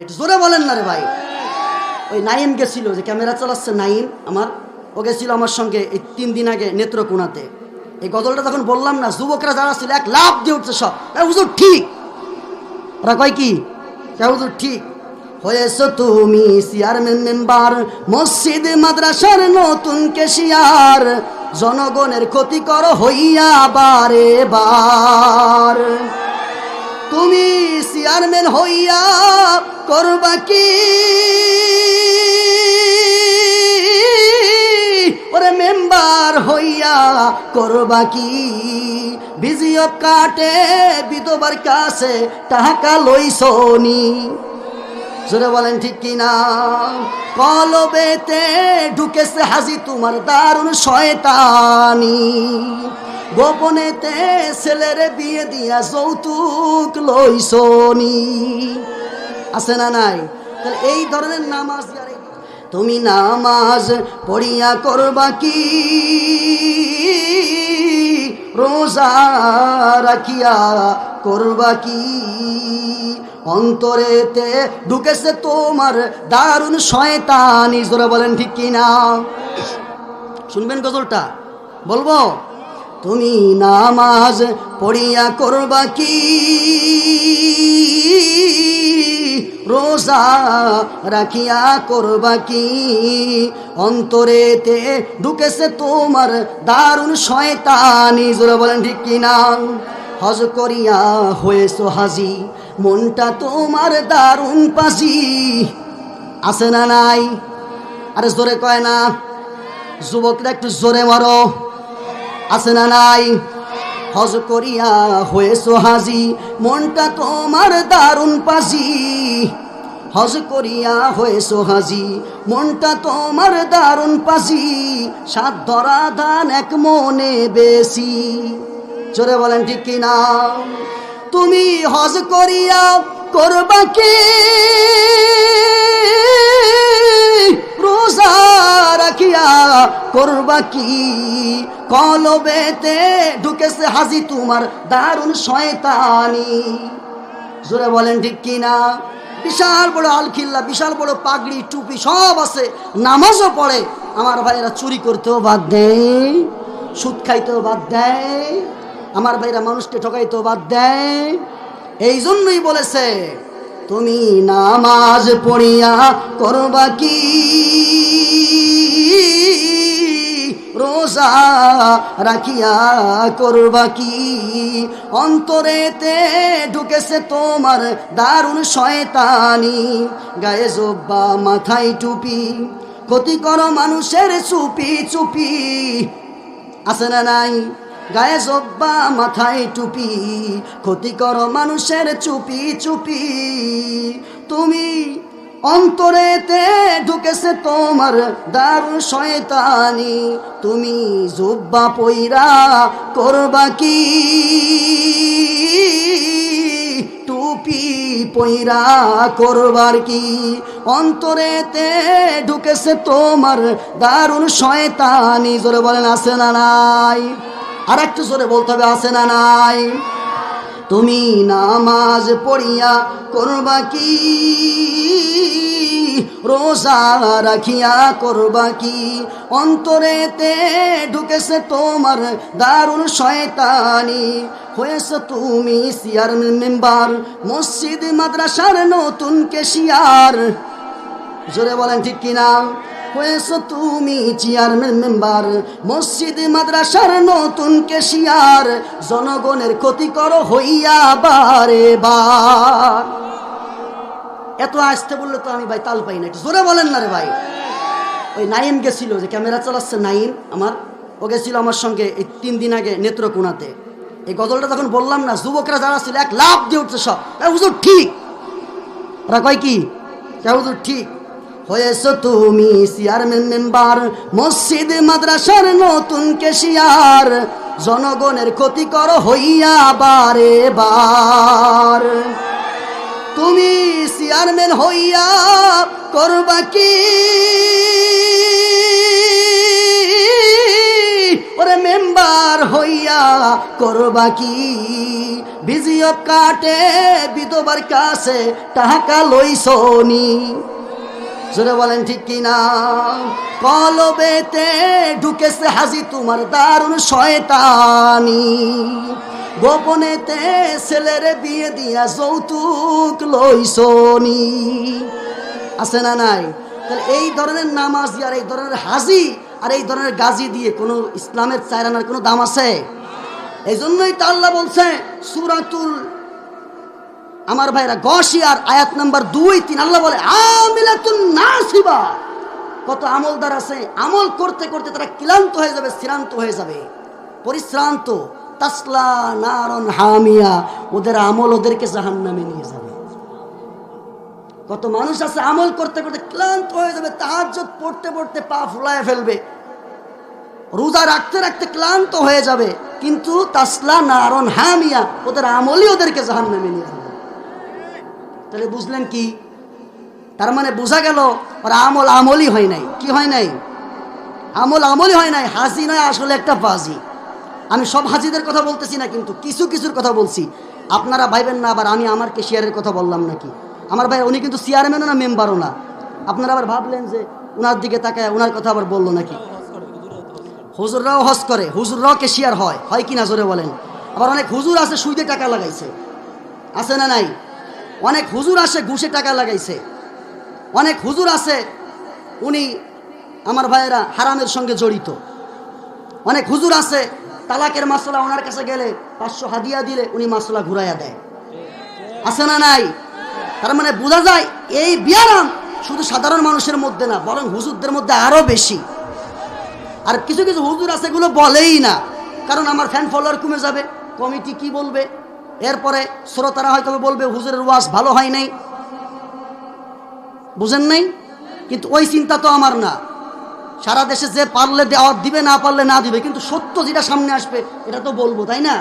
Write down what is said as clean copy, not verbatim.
একটু জোরে বলেন না রে ভাই। ওই নাইম গেছিল, যে ক্যামেরা চালাচ্ছে নাইম আমার, ও গেছিল আমার সঙ্গে এই 3 দিন আগে নেত্রকোনাতে। এই গজলটা যখন বললাম না, যুবকরা যারা ছিল এক লাফ দিয়ে উঠছে সব, হুজুর ঠিক। ওরা কয় কি, হুজুর ঠিক হয়েছ তুমি চেয়ারম্যান মেম্বার, মসজিদ মাদ্রাসার নতুন কেশিয়ার, জনগণের ক্ষতি করো হইয়া বারে বার। তুমি চেয়ারম্যান হইয়া করবা কি, ওরে মেম্বার হইয়া করবা কি, বিজিএফ কাটে বিধবার কাছে টাকা লইছনি। জোরে বলেন ঠিক কিনা। কলবেতে ঢুকেছে হাজি তোমার দারুণ শয়তানি, গোপনেতে ছেলেরে বিয়ে দিয়া যৌতুক লইছনি। আছে না নাই? তাহলে এই ধরনের নামাজ, তুমি নামাজ পড়িয়া করবা কি, রোজা রাখিয়া করবা কি, অন্তরেতে ঢুকেছে তোমার দারুণ শয়তানি। জোরে বলেন ঠিক কিনা। শুনবেন গজলটা, বলবো। তুমি নামাজ পড়িয়া করবা কি, রোজা রাখিয়া করবা কি, অন্তরেতে ঢুকেছে তোমার দারুণ শয়তানি। জোরে বলেন ঠিক কিনা। হজ করিয়া হয়েছো হাজি, মনটা তোমার দারুণ পাজি। আছে না নাই? আরে জোরে কয় না, যুবকরা একটু জোরে মারো। আছে না নাই? হজ করিয়া হয়েছো হাজি, মনটা তোমার দারুণ পাজি। হজ করিয়া হয়েছো হাজি, মনটা তোমার দারুণ পাজি, সাত ধরা ধান এক মনে বেশি। জোরে বলেন ঠিক কিনা। তুমি হজ করিয়া করবা কি, রোজা রাখিয়া করবা কি, কলবেতে ঢুকেছে হাজি তোমার দারুণ শয়তানি। জোরে বলেন ঠিক কিনা। বিশাল বড় আলখিল্লা, বিশাল বড় পাগড়ি টুপি সব আছে, নামাজও পড়ে। আমার ভাইরা চুরি করতেও বাদ দেয়, সুদ খাইতেও বাদ দেয়, আমার ভাইরা মানুষকে ঠকাইতেও বাদ দেয়। এই জন্যই বলেছে তুমি নামাজ পড়িয়া করবা কি, রোজা রাখিয়া করবা কি, অন্তরেতে ঢুকেছে তোমার দারুণ শয়তানি। গায়ে জোব্বা মাথায় টুপি, ক্ষতি করো মানুষের চুপি চুপি। আছে না নাই? গায়ে জব্বা মাথায় টুপি, ক্ষতি করো মানুষের চুপি চুপি। তুমি অন্তরেতে ঢুকেছে তোমার দারুণ শয়তানি, তুমি জব্বা পইরা করবা কি, টুপি পইরা করবার কি, অন্তরেতে ঢুকেছে তোমার দারুণ শয়তানি। জোরে বলেন আছে না নাই? আর একটু জোরে বলতে হবে, আছে না নাই? তুমি নামাজ পড়িয়া করবা কি, রোজা রাখিয়া করবা কি, অন্তরেতে ঢুকেছে তোমার দারুণ শয়তানি। হয়েছে তুমি চেয়ারম্যান মেম্বার, মসজিদ মাদ্রাসার নতুন কেশিয়ার। জোরে বলেন ঠিক কিনা। হয়েছ তুমি চেয়ারম্যান মেম্বার, মসজিদ মাদ্রাসার নতুন কেশিয়ার, জনগণের ক্ষতি করো হইয়া বারে বার। এত আসতে বললে তো আমি ভাই তাল পাই না, একটু জোরে বলেন না রে ভাই। ওই নাইম গেছিল, যে ক্যামেরা চালাচ্ছে নাইম আমার, ও গেছিল আমার সঙ্গে এই 3 দিন আগে নেত্রকোনাতে। এই গজলটা যখন বললাম না, যুবকরা যারা ছিল এক লাফ দিয়ে উঠছে সব, হুজুর ঠিক। ওরা কয় কি, হুজুর ঠিক হয়েছ তুমি চেয়ারম্যান মেম্বার, মসজিদ মাদ্রাসার নতুন কেশিয়ার, জনগণের ক্ষতি করো হইয়া বারে বার। তুমি চেয়ারম্যান হইয়া করবা কি, ওরে মেম্বার হইয়া করবা কি ভিজিও কাটে বিধবার কাছে টাকা লইছনি জোরে বলেন ঠিক কিনা কলবেতে ঢুকেছে হাজি তোমার দারুণ শয়তানি গোপনেতে ছেলেরে বিয়ে দিয়া যৌতুক লইছনি আছে না নাই তাহলে এই ধরনের নামাজি আর এই ধরনের হাজি আর এই ধরনের গাজী দিয়ে কোনো ইসলামের চায়রানার কোনো দাম আছে এই জন্যই তো আল্লাহ বলছে সূরাতুল আমার ভাইরা গশিয়ার আয়াত নাম্বার 2-3 আল্লাহ বলে আমিলাতুন নাসিবা কত আমলদার আছে আমল করতে করতে তারা ক্লান্ত হয়ে যাবে শ্রান্ত হয়ে যাবে পরিশ্রান্ত তাসলা নারন হামিয়া ওদের আমল ওদেরকে জাহান্নামে নিয়ে যাবে কত মানুষ আছে আমল করতে করতে ক্লান্ত হয়ে যাবে তাহাজ্জুদ পড়তে পড়তে পা ফুলায় ফেলবে রোজা রাখতে রাখতে ক্লান্ত হয়ে যাবে কিন্তু তাসলা নারন হামিয়া ওদের আমলই ওদেরকে জাহান্নামে নিয়ে যাবে তাহলে বুঝলেন কি তার মানে বোঝা গেল ওর আমল আমলই হয় নাই কি হয় নাই আমল আমলই হয় নাই হাজি নয় আসলে একটা বাজি আমি সব হাজিদের কথা বলতেছি না কিন্তু কিছু কিছুর কথা বলছি আপনারা ভাইবেন না আবার আমি আমার কেশিয়ারের কথা বললাম নাকি আমার ভাই উনি কিন্তু চেয়ারম্যানও না মেম্বারও না আপনারা আবার ভাবলেন যে ওনার দিকে তাকায় ওনার কথা আবার বললো নাকি হুজুররাও হজ করে হুজুররাও কেশিয়ার হয় হয় কি না জোরে বলেন আবার অনেক হুজুর আছে সুদে টাকা লাগাইছে আছে না নাই অনেক হুজুর আসে ঘুষে টাকা লাগাইছে অনেক হুজুর আছে উনি আমার ভাইয়েরা হারামের সঙ্গে জড়িত অনেক হুজুর আছে তালাকের মাসলা ওনার কাছে গেলে 500 হাদিয়া দিলে উনি মাসলা ঘুরাইয়া দেয় আছে না নাই তার মানে বোঝা যায় এই বিয়ারাম শুধু সাধারণ মানুষের মধ্যে না বরং হুজুরদের মধ্যে আরো বেশি আর কিছু কিছু হুজুর আছে এগুলো বলেই না কারণ আমার ফ্যান ফলোয়ার কমে যাবে কমিটি কি বলবে এরপরে শ্রোতারা হয়তো বলবে হুজুরের ওয়াজ ভালো হয় নাই বুঝেন নাই কিন্তু ওই চিন্তা তো আমার না সারা দেশে যে পারলে দেওয়া দিবে না পারলে না দিবে কিন্তু সত্য যেটা সামনে আসবে এটা তো বলবো তাই না